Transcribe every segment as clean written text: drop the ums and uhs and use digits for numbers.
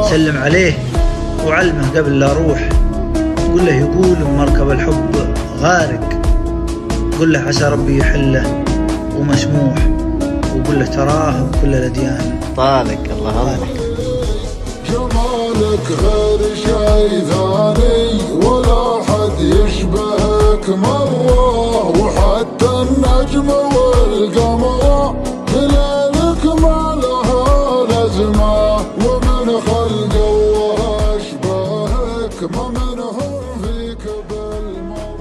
سلم عليه وعلمه قبل لا اروح، قل له يقول بمركب الحب غارق، قل له عسى ربي يحله ومسموح، وقل له تراه بكل الاديان طالق. الله الله. جمالك غير شي ثاني ولا حد يشبهك مرة، وحتى النجم والقمر بليلك ما لها لزمة، ومن خلق الله أشبهك ما منهم فيك بالمرة.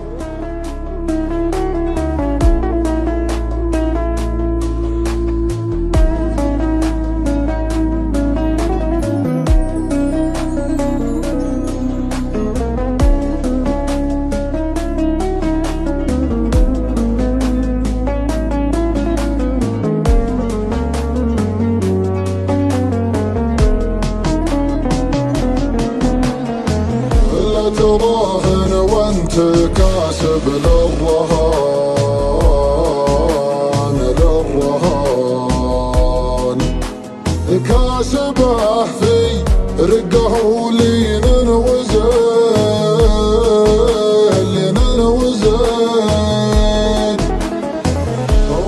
تراهن وانت كاسب للرهان كاسبه في رقه لين وزين،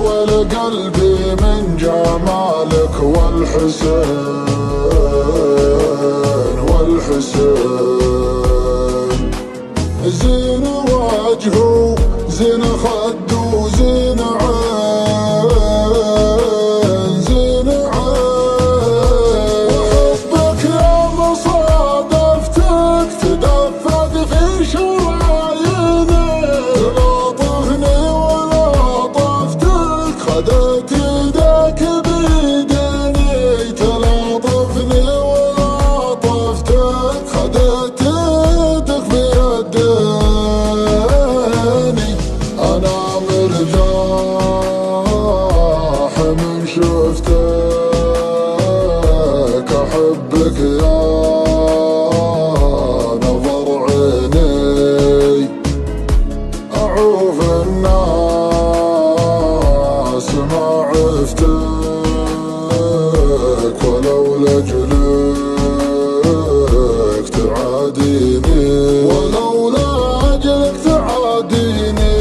ولقلبي من جمالك والحسين زين وجهه زين خده زين عين زين عين، وحبك يا مصادفتك تدفق في شراييني، تلاطفني ولطفتك خدت يدك بيديني، تلاطفني ولطفتك خدت يدك بيديني، أنا مرتاح من شفتك، أحبك يا نظر عيني، أعوف الناس ما عفتك، ولو لأجلك تعاديني، ولو لأجلك تعاديني.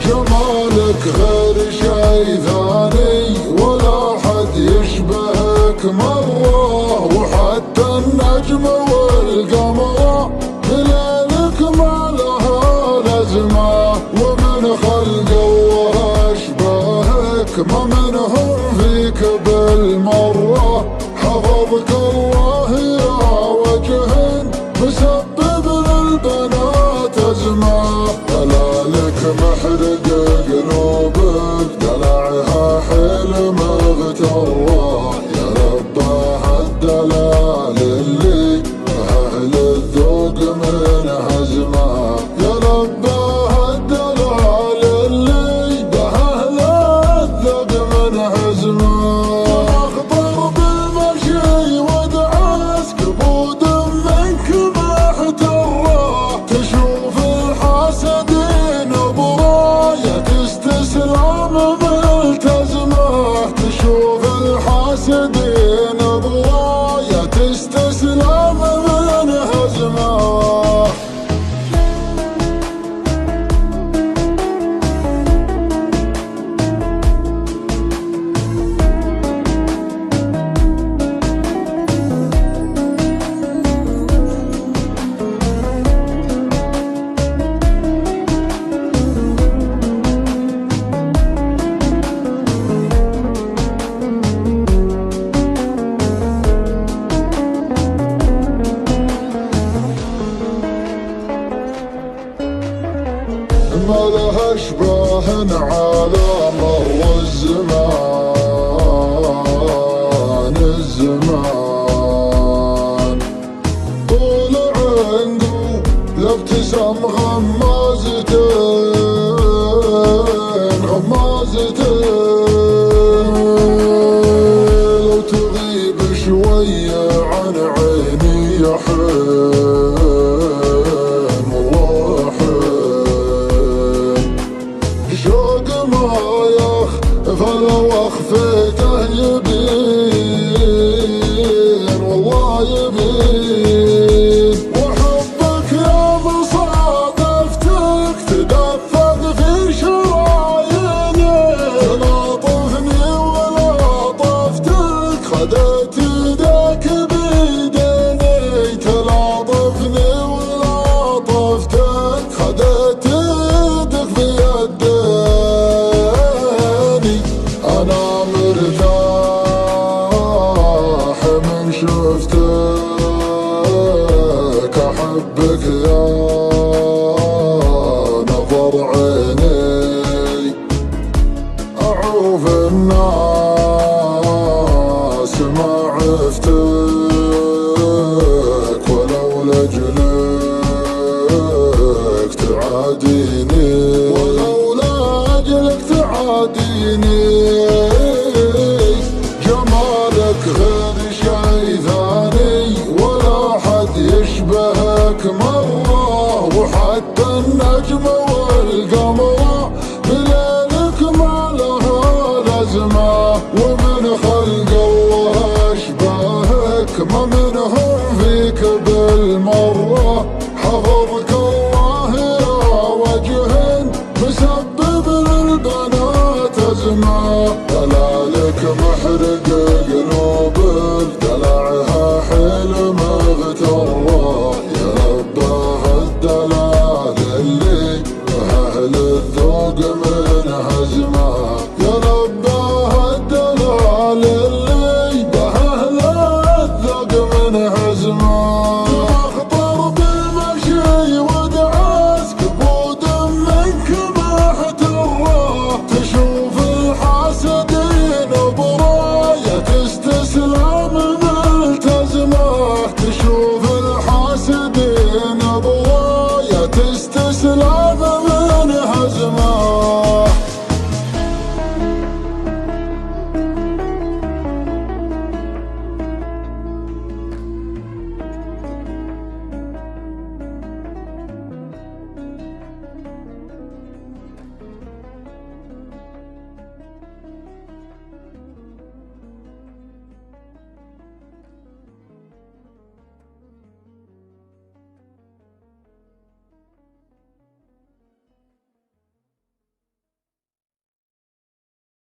جمالك غير شي ثاني ولا حد يشبهك مرة، وحتى النجم والقمر بليلك ما لها لزمة، ومن خلق الله أشبهك ما منهم فيك بالمرة، حفظك الله يا وجه مسبب للبنات أزمة، دلالك محرق قلوبك دلعها حيل مغترة، يا رباه الدلال اللي أهل الذوق من هزمة، يا رباه الدلال اللي بأهل الذوق من هزمة، أخضر بالمشي ودعس كبود منك محترة، تشوف الحاسدين براية استسلام ملتزمة، تشوف الحاسدين براية استسلام من هزمة. ما لها اشباه على مر الزمان، طول عنقو لابتسام غمازتين، لو تغيب شوية عن عيني يا حين والله حين، شوق ما يخفى واخفيته يبين والله يبين. وحبك يا مصادفتك تدفق في شراييني، تلاطفني ولطفتك خدت يدك بيديني، تلاطفني ولطفتك خدت يدك بيديني. أنا مرتاح من شفتك، أحبك يا نظر عيني، أعوف الناس ما عفتك، ولو لأجلك تعاديني، ولو لأجلك تعاديني. جمالك غير شي ثاني، ولا حد يشبهك مرة، وحتى النجمة والقمرة بليلك ما لها لازمة. ومن خلق الله أشباهك ما منهم فيك بالمرة، حفظك الله يا وجه مسبب للبنات أزمة. دلالك محرق قلوب بدلعها حيل مغترة، يا رباه الدلال اللي أهل الذوق من هزمه، يا رباه الدلال اللي بأهل الذوق من هزمه. تخطر بالمشي ودعاس كبود منك ما احتره، تشوف الحاسدين براية استسلام ملتزمه، تشوف الحاسدين براية استسلام